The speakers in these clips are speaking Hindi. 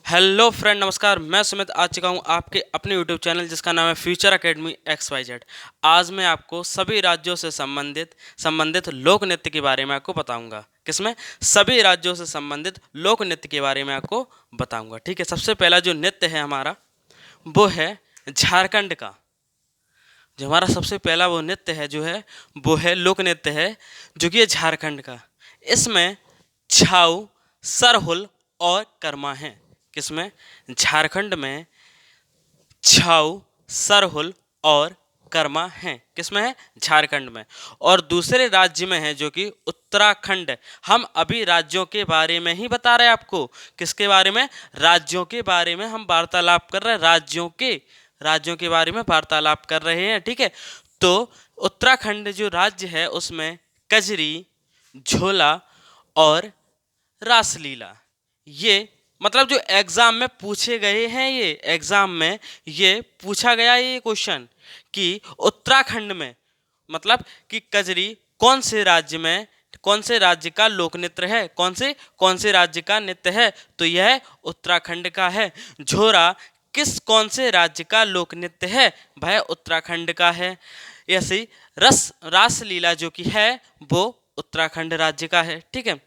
हेलो फ्रेंड, नमस्कार। मैं सुमित आ चुका हूँ आपके अपने यूट्यूब चैनल जिसका नाम है फ्यूचर एकेडमी XYZ। आज मैं आपको सभी राज्यों से संबंधित लोक नृत्य के बारे में आपको बताऊंगा। किसमें? सभी राज्यों से संबंधित लोक नृत्य के बारे में आपको बताऊंगा। ठीक है, सबसे पहला जो नृत्य है हमारा वो है झारखंड का। जो हमारा सबसे पहला वो नृत्य है जो है वो है लोक नृत्य है जो कि है झारखंड का। इसमें छाऊ, सरहुल और कर्मा है। किसमें? झारखंड में छाऊ, सरहुल और कर्मा है। किसमें है? झारखंड में। और दूसरे राज्य में है जो कि उत्तराखंड। हम अभी राज्यों के बारे में ही बता रहे हैं आपको। किसके बारे में? राज्यों के बारे में हम वार्तालाप कर रहे हैं। राज्यों के बारे में वार्तालाप कर रहे हैं। ठीक है, तो उत्तराखंड जो राज्य है उसमें कजरी, झोला और रासलीला, ये मतलब जो एग्जाम में पूछे गए हैं, ये एग्जाम में ये पूछा गया है ये क्वेश्चन कि उत्तराखंड में मतलब कि कजरी कौन से राज्य का लोक नृत्य है, कौन से राज्य का नृत्य है, तो यह उत्तराखंड का है। झोरा कौन से राज्य का लोक नृत्य है? वह उत्तराखंड का है। ऐसे ही रासलीला जो कि है वो उत्तराखंड राज्य का है। ठीक है,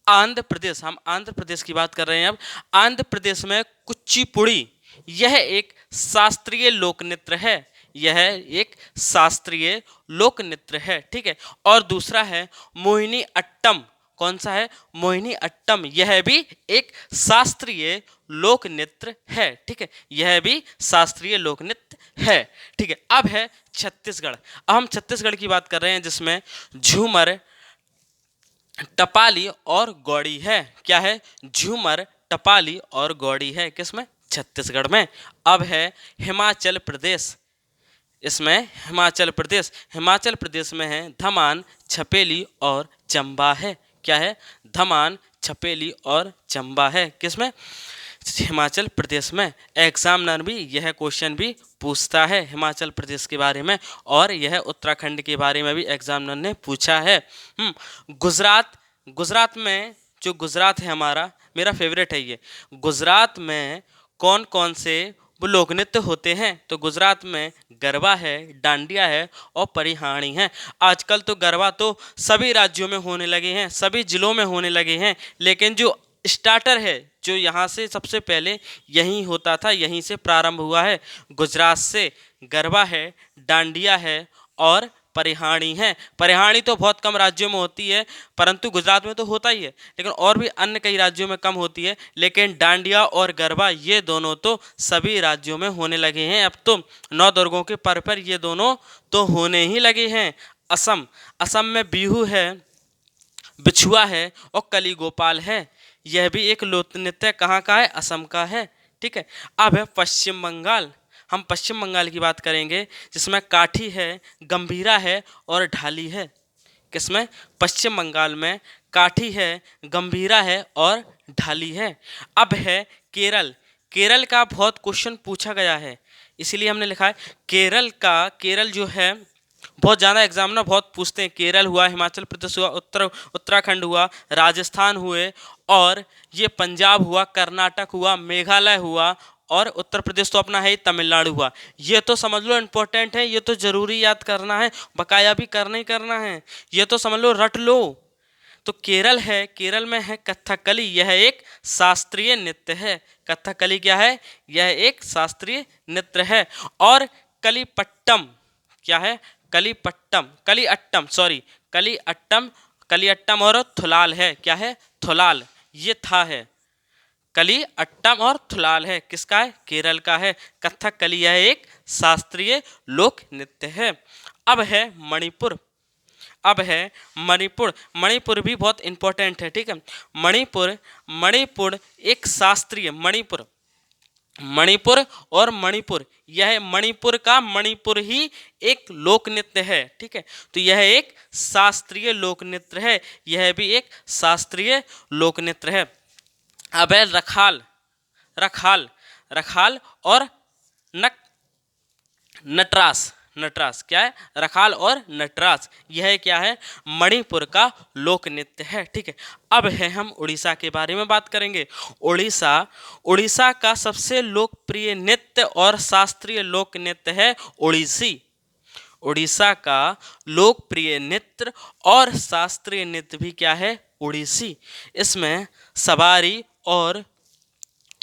आंध्र प्रदेश, हम आंध्र प्रदेश की बात कर रहे हैं अब। आंध्र प्रदेश में कुचिपुड़ी, यह एक शास्त्रीय लोक नृत्य है। यह एक शास्त्रीय लोक नृत्य है। ठीक है, और दूसरा है मोहिनी अट्टम। कौन सा है? मोहिनी अट्टम। यह भी एक शास्त्रीय लोक नृत्य है। ठीक है, यह भी शास्त्रीय लोक नृत्य है। ठीक है, अब है छत्तीसगढ़। अब हम छत्तीसगढ़ की बात कर रहे हैं जिसमें झूमर, टपाली और गौड़ी है। क्या है? झूमर, टपाली और गौड़ी है। किसमें? छत्तीसगढ़ में। अब है हिमाचल प्रदेश। इसमें हिमाचल प्रदेश में है धमान, छपेली और चंबा है। क्या है? धमान, छपेली और चंबा है। किसमें? हिमाचल प्रदेश में। एग्जामिनर भी यह क्वेश्चन भी पूछता है हिमाचल प्रदेश के बारे में, और यह उत्तराखंड के बारे में भी एग्जामिनर ने पूछा है। गुजरात में, जो गुजरात है हमारा, मेरा फेवरेट है ये। गुजरात में कौन कौन से वो लोक नृत्य होते हैं? तो गुजरात में गरबा है, डांडिया है और परिहाणी है। आजकल तो गरबा तो सभी राज्यों में होने लगे हैं, सभी जिलों में होने लगे हैं, लेकिन जो स्टार्टर है, जो यहाँ से सबसे पहले यहीं होता था, यहीं से प्रारंभ हुआ है। गुजरात से गरबा है, डांडिया है और परिहाणी है। परिहाणी तो बहुत कम राज्यों में होती है, परंतु गुजरात में तो होता ही है, लेकिन और भी अन्य कई राज्यों में कम होती है। लेकिन डांडिया और गरबा ये दोनों तो सभी राज्यों में होने लगे हैं। अब तो 9 दुर्गों के पर्व पर ये दोनों तो होने ही लगे हैं। असम में बिहू है, बिछुआ है और कली गोपाल है। यह भी एक लोक नृत्य कहाँ का है? असम का है। ठीक है, अब है पश्चिम बंगाल। हम पश्चिम बंगाल की बात करेंगे जिसमें काठी है, गंभीरा है और ढाली है। किसमें? पश्चिम बंगाल में काठी है, गंभीरा है और ढाली है। अब है केरल। केरल का बहुत क्वेश्चन पूछा गया है, इसीलिए हमने लिखा है केरल जो है बहुत ज़्यादा एग्जामिनर बहुत पूछते हैं। केरल हुआ, हिमाचल प्रदेश हुआ, उत्तराखंड हुआ, राजस्थान हुए, और ये पंजाब हुआ, कर्नाटक हुआ, मेघालय हुआ, और उत्तर प्रदेश तो अपना है ही, तमिलनाडु हुआ। ये तो समझ लो इम्पोर्टेंट है, ये तो जरूरी याद करना है, बकाया भी करना ही करना है। ये तो समझ लो, रट लो। तो केरल है, केरल में है कथकली। यह एक शास्त्रीय नृत्य है। कथकली क्या है? यह एक शास्त्रीय नृत्य है। और कलीपट्टम, क्या है? कली अट्टम और थुलाल है। क्या है? थुलाल, ये था है। कली अट्टम और थुलाल है। किसका है? केरल का है। कथकली यह एक शास्त्रीय लोक नृत्य है। अब है मणिपुर। मणिपुर भी बहुत इंपॉर्टेंट है। ठीक है, मणिपुर एक शास्त्रीय मणिपुर यह मणिपुर ही एक लोक नृत्य है। ठीक है, तो यह एक शास्त्रीय लोक नृत्य है। यह भी एक शास्त्रीय लोक नृत्य है। अब है रखाल और नटरास। नटराज। क्या है? रखाल और नटराज। यह क्या है? मणिपुर का लोक नृत्य है। ठीक है, अब है हम उड़ीसा के बारे में बात करेंगे। उड़ीसा उड़ीसा का सबसे लोकप्रिय नृत्य और शास्त्रीय लोक नृत्य है ओडिसी। उड़ीसा का लोकप्रिय नृत्य और शास्त्रीय नृत्य भी क्या है? ओडिसी। इसमें सवारी और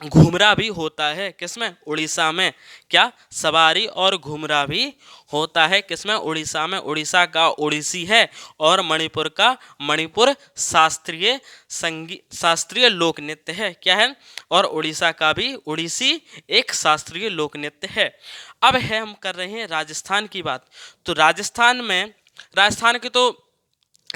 घुमरा भी होता है। किसमें? उड़ीसा में। क्या? सवारी और घुमरा भी होता है। किसमें? उड़ीसा में। उड़ीसा का ओडिसी है और मणिपुर का मणिपुर शास्त्रीय लोक नृत्य है। क्या है? और उड़ीसा का भी ओडिसी एक शास्त्रीय लोक नृत्य है। अब है हम कर रहे हैं राजस्थान की बात। तो राजस्थान के तो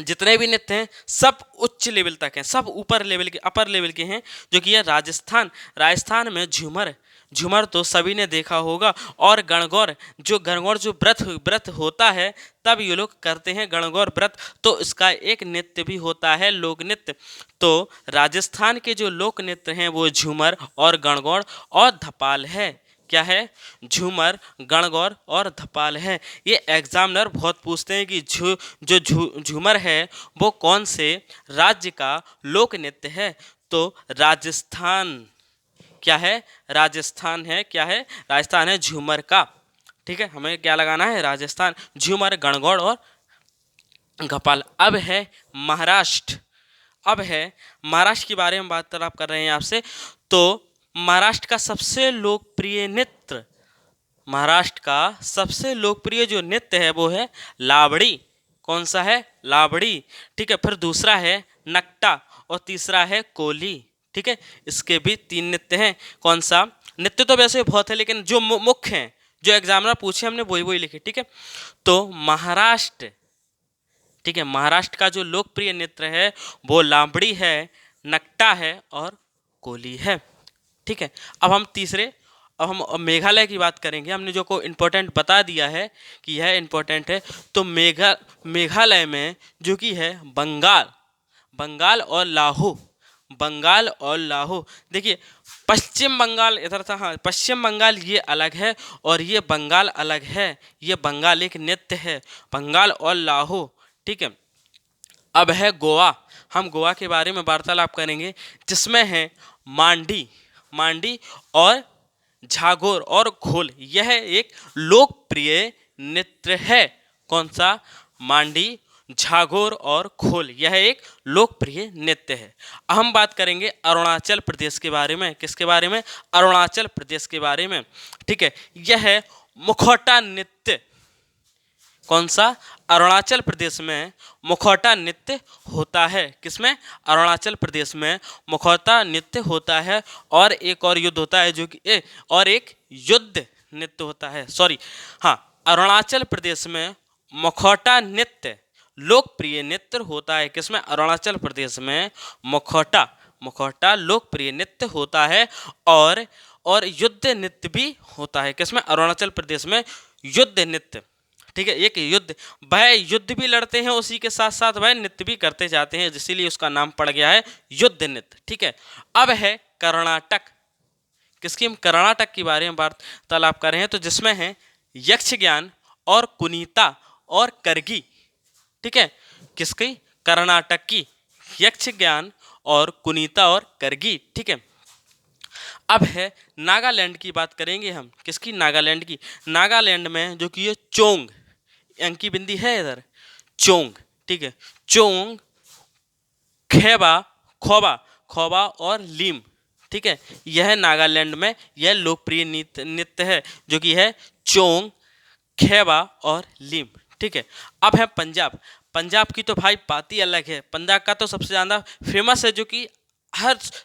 जितने भी नृत्य हैं सब उच्च लेवल तक हैं, सब ऊपर लेवल के अपर लेवल के हैं। जो कि है राजस्थान में झूमर झूमर तो सभी ने देखा होगा। और गणगौर जो व्रत होता है तब ये लोग करते हैं गणगौर व्रत। तो इसका एक नृत्य भी होता है लोक नृत्य। तो राजस्थान के जो लोक नृत्य हैं वो झूमर और गणगौर और धपाल है। क्या है? झूमर, गणगौर और धपाल है। ये एग्जामिनर बहुत पूछते हैं कि झूमर है वो कौन से राज्य का लोक नृत्य है? तो राजस्थान। क्या है? राजस्थान है। क्या है? राजस्थान है झूमर का। ठीक है, हमें क्या लगाना है? राजस्थान, झूमर, गणगौर और धपाल। अब है महाराष्ट्र। महाराष्ट्र के बारे में वार्तालाप कर रहे हैं आपसे। तो महाराष्ट्र का सबसे लोकप्रिय जो नृत्य है वो है लावड़ी। कौन सा है? लावड़ी। ठीक है, फिर दूसरा है नकटा और तीसरा है कोली। ठीक है, इसके भी 3 नृत्य हैं। कौन सा? नृत्य तो वैसे बहुत है लेकिन जो मुख्य हैं, जो एग्जामिनर पूछे हमने वही लिखे। ठीक है, तो महाराष्ट्र। ठीक है, महाराष्ट्र का जो लोकप्रिय नृत्य है वो लावड़ी है, नकटा है और कोली है। ठीक है, अब हम मेघालय की बात करेंगे। हमने जो को इम्पोर्टेंट बता दिया है कि यह इम्पोर्टेंट है। तो मेघालय में जो कि है बंगाल और लाहू। देखिए, पश्चिम बंगाल इधर था। हाँ, पश्चिम बंगाल ये अलग है और ये बंगाल अलग है। ये बंगाल एक नृत्य है, बंगाल और लाहू। ठीक है, अब है गोवा। हम गोवा के बारे में वार्तालाप करेंगे जिसमें है मांडी और झागोर और खोल। यह एक लोकप्रिय नृत्य है। कौन सा? मांडी, झागोर और खोल। यह एक लोकप्रिय नृत्य है। हम बात करेंगे अरुणाचल प्रदेश के बारे में। किसके बारे में? अरुणाचल प्रदेश के बारे में। ठीक है, यह है मुखौटा नृत्य। कौन सा? अरुणाचल प्रदेश में मुखौटा नृत्य होता है। किसमें? अरुणाचल प्रदेश में मुखौटा नृत्य होता है। और एक और युद्ध होता है जो कि और एक युद्ध नृत्य होता है। हाँ, अरुणाचल प्रदेश में मुखौटा नृत्य लोकप्रिय नृत्य होता है। किसमें? अरुणाचल प्रदेश में मुखौटा लोकप्रिय नृत्य होता है और युद्ध नृत्य भी होता है। किसमें? अरुणाचल प्रदेश में युद्ध नृत्य। ठीक है, एक वह युद्ध भी लड़ते हैं, उसी के साथ साथ वह नृत्य भी करते जाते हैं, इसीलिए उसका नाम पड़ गया है युद्ध नृत्य। ठीक है, अब है कर्नाटक। किसकी? हम कर्नाटक के बारे में वार्तालाप कर रहे हैं। तो जिसमें है यक्षगान और कुनीता और करगी। ठीक है, किसकी? कर्नाटक की यक्षगान और कुनीता और करगी। ठीक है, अब है नागालैंड की बात करेंगे हम। किसकी? नागालैंड की। नागालैंड में जो कि ये चोंग, अंकी बिंदी है इधर, चोंग। ठीक है, चोंग, खोबा और लीम। ठीक है, यह नागालैंड में यह लोकप्रिय नृत्य है जो कि है चोंग, खेबा और लीम। ठीक है, अब है पंजाब की तो भाई बात ही अलग है। पंजाब का तो सबसे ज़्यादा फेमस है, जो कि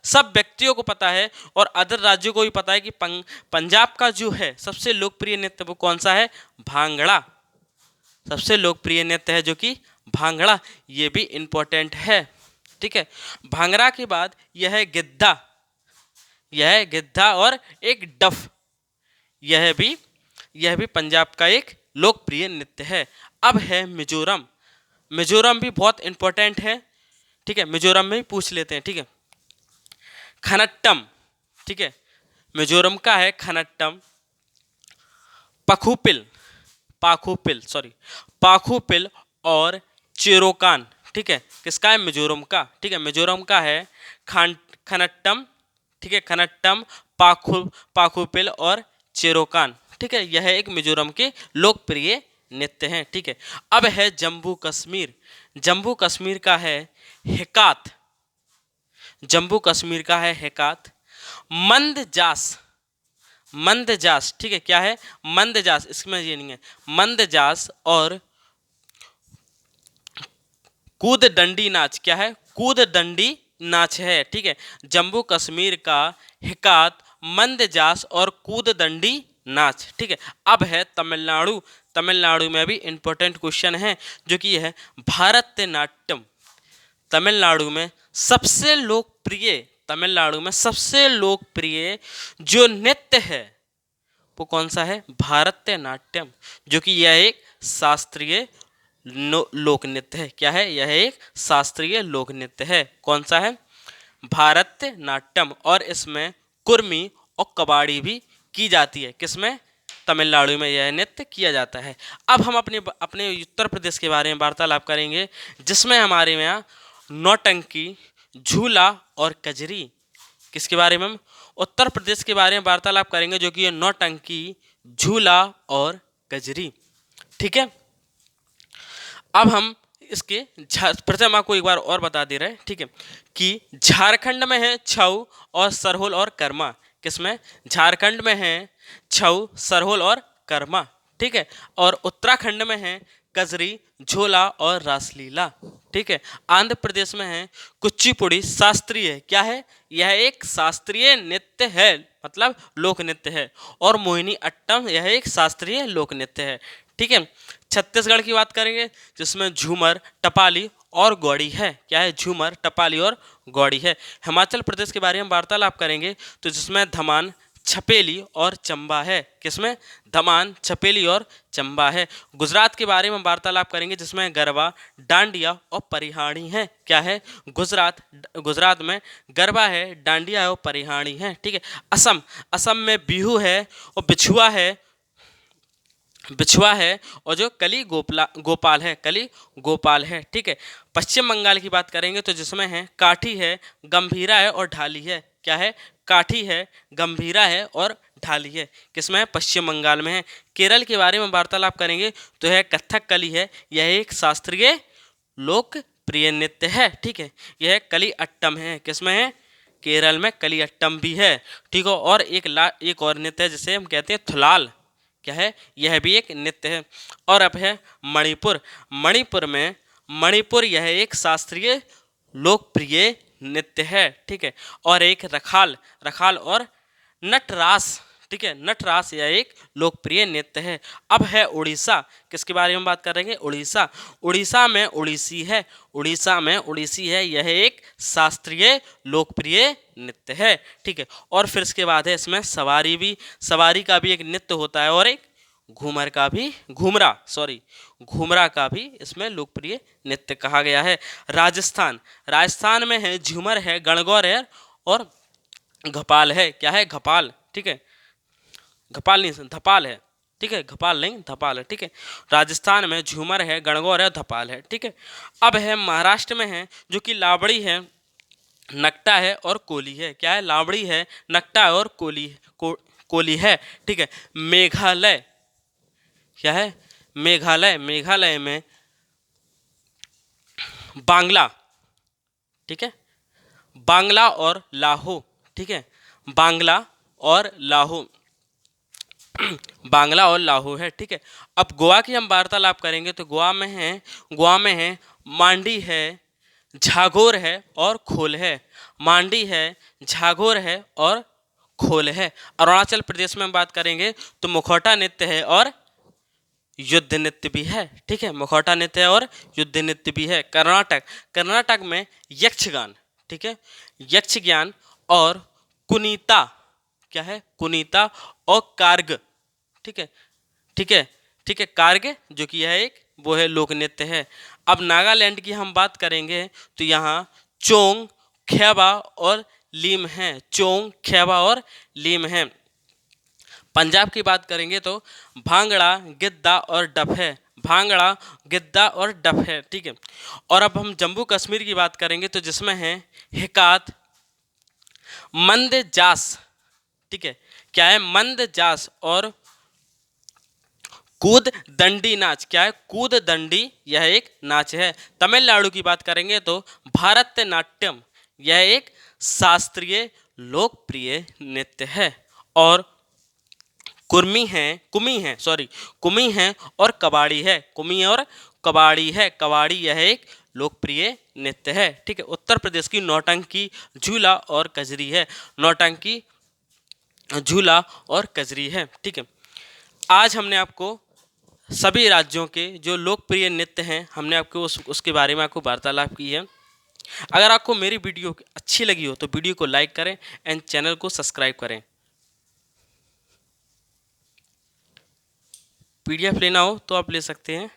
सब व्यक्तियों को पता है और अदर राज्यों को भी पता है कि पंजाब का जो है सबसे लोकप्रिय नृत्य वो कौन सा है? भांगड़ा। सबसे लोकप्रिय नृत्य है जो कि भांगड़ा। ये भी इम्पोर्टेंट है। ठीक है, भांगड़ा के बाद यह है गिद्धा और एक डफ। यह भी पंजाब का एक लोकप्रिय नृत्य है। अब है मिजोरम भी बहुत इंपॉर्टेंट है। ठीक है, मिजोरम में ही पूछ लेते हैं। ठीक है, खनट्टम। ठीक है, मिजोरम का है खनट्टम। पाखुपिल और चेरोकान, ठीक है, किसका है? मिजोरम का, ठीक है, मिजोरम का है खनट्टम, ठीक है, खनट्टम, पाखुपिल और चेरोकान, ठीक है, यह एक मिजोरम के लोकप्रिय नृत्य हैं, ठीक है। अब है जम्मू कश्मीर, जम्मू कश्मीर का है हेकात, जम्मू कश्मीर का है हेकात, मंदजास, मंदजास, ठीक है, क्या है? मंदजास, इसमें ये नहीं है, मंदजास और कूद डंडी नाच, क्या है? कूद डंडी नाच है, ठीक है। जम्मू कश्मीर का हिकात, मंदजास और कूद डंडी नाच, ठीक है। अब है तमिलनाडु, तमिलनाडु में भी इंपॉर्टेंट क्वेश्चन है जो कि है भारतनाट्यम। तमिलनाडु में सबसे लोकप्रिय, तमिलनाडु में सबसे लोकप्रिय जो नृत्य है वो कौन सा है? भारतनाट्यम, जो कि यह एक शास्त्रीय लोक नृत्य है। क्या है? यह एक शास्त्रीय लोक नृत्य है। कौन सा है? भारतनाट्यम। और इसमें कुर्मी और कबाड़ी भी की जाती है। किसमें? तमिलनाडु में यह नृत्य किया जाता है। अब हम अपने उत्तर प्रदेश के बारे में वार्तालाप करेंगे, जिसमें हमारे यहाँ नौटंकी, झूला और कजरी, किसके बारे में? हम उत्तर प्रदेश के बारे में वार्तालाप करेंगे, जो कि है नौटंकी, झूला और कजरी, ठीक है। अब हम इसके प्रथम आपको एक बार और बता दे रहे हैं, ठीक है, कि झारखंड में है छऊ और सरहुल और कर्मा। किसमें? झारखंड में है छऊ, सरहुल और कर्मा, ठीक है। और उत्तराखंड में है कजरी, झोला और रासलीला, ठीक है। आंध्र प्रदेश में है कुचिपुड़ी शास्त्रीय। क्या है? यह एक शास्त्रीय नृत्य है, मतलब लोक नृत्य है। और मोहिनी अट्टम, यह एक शास्त्रीय लोक नृत्य है, ठीक है। छत्तीसगढ़ की बात करेंगे, जिसमें झूमर, टपाली और गौड़ी है। क्या है? झूमर, टपाली और गौड़ी है। हिमाचल प्रदेश के बारे में वार्तालाप करेंगे, तो जिसमें धमान, छपेली और चंबा है। किसमें? धमान, छपेली और चंबा है। गुजरात के बारे में वार्तालाप करेंगे, जिसमें गरबा, डांडिया और परिहाणी है। क्या है? गुजरात में गरबा है, डांडिया है और परिहाणी है, ठीक है। असम में बिहू है और बिछुआ है और जो कली गोपाल है, कली गोपाल है, ठीक है। पश्चिम बंगाल की बात करेंगे, तो जिसमें है काठी है, गंभीरा है और ढाली है। क्या है? काठी है, गंभीरा है और ढाली है। किसमें है? पश्चिम बंगाल में है। केरल के बारे में वार्तालाप करेंगे, तो है कथकली है, यह एक शास्त्रीय लोकप्रिय नृत्य है, ठीक है। यह कली अट्टम है। किसमें है? केरल में कली अट्टम भी है, ठीक है। और एक और नृत्य है जिसे हम कहते हैं थुलाल। क्या है? यह भी एक नृत्य है। और अब है मणिपुर। मणिपुर यह एक शास्त्रीय लोकप्रिय नृत्य है, ठीक है। और एक रखाल और नटरास, ठीक है, नटरास यह एक लोकप्रिय नृत्य है। अब है उड़ीसा। किसके बारे में बात करेंगे? उड़ीसा में उड़ीसी है, यह एक शास्त्रीय लोकप्रिय नृत्य है, ठीक है। और फिर इसके बाद है इसमें सवारी का भी एक नृत्य होता है, और एक घूमरा का भी इसमें लोकप्रिय नृत्य कहा गया है। राजस्थान में है झूमर है, गणगौर है और घपाल है। क्या है? घपाल, ठीक है, घपाल नहीं, धपाल है, ठीक है, घपाल नहीं, धपाल है, ठीक है। राजस्थान में झूमर है, गणगौर है, धपाल है, ठीक है। अब है महाराष्ट्र में है, जो कि लावड़ी है, नकटा है और कोली है। क्या है? लावड़ी है, नकटा और कोली है, ठीक है। मेघालय। क्या है? मेघालय में बांग्ला, ठीक है, बांग्ला और लाहो, ठीक है, बांग्ला और लाहो है, ठीक है। अब गोवा की हम वार्तालाप करेंगे, तो गोवा में है मांडी है, झागोर है और खोल है। मांडी है, झागोर है और खोल है। अरुणाचल प्रदेश में हम बात करेंगे, तो मुखौटा नृत्य है और युद्ध नृत्य भी है, ठीक है, मुखौटा नृत्य है और युद्ध नृत्य भी है। कर्नाटक में यक्षगान, ठीक है, यक्षगान और कुनीता। क्या है? कुनीता और कारग, ठीक है, कारग, जो कि यह एक वो है लोक नृत्य है। अब नागालैंड की हम बात करेंगे, तो यहाँ चोंग, खेबा और लीम हैं। पंजाब की बात करेंगे तो भांगड़ा, गिद्दा और डफ है। भांगड़ा, गिद्दा और डफ है, ठीक है। और अब हम जम्मू कश्मीर की बात करेंगे तो जिसमें है हिकात, मंद जास, ठीक है। क्या है? मंद जास और कूद दंडी नाच। क्या है? कूद दंडी, यह एक नाच है। तमिलनाडु की बात करेंगे तो भारतनाट्यम, यह एक शास्त्रीय लोकप्रिय नृत्य है। और कुमी है और कबाड़ी है। कुमी और कबाड़ी है। कबाड़ी यह एक लोकप्रिय नृत्य है, ठीक है। उत्तर प्रदेश की नौटंकी, झूला और कजरी है। नौटंकी, झूला और कजरी है, ठीक है। आज हमने आपको सभी राज्यों के जो लोकप्रिय नृत्य हैं, हमने आपको उसके बारे में आपको वार्तालाप की है। अगर आपको मेरी वीडियो अच्छी लगी हो तो वीडियो को लाइक करें एंड चैनल को सब्सक्राइब करें। पीडीएफ लेना हो तो आप ले सकते हैं।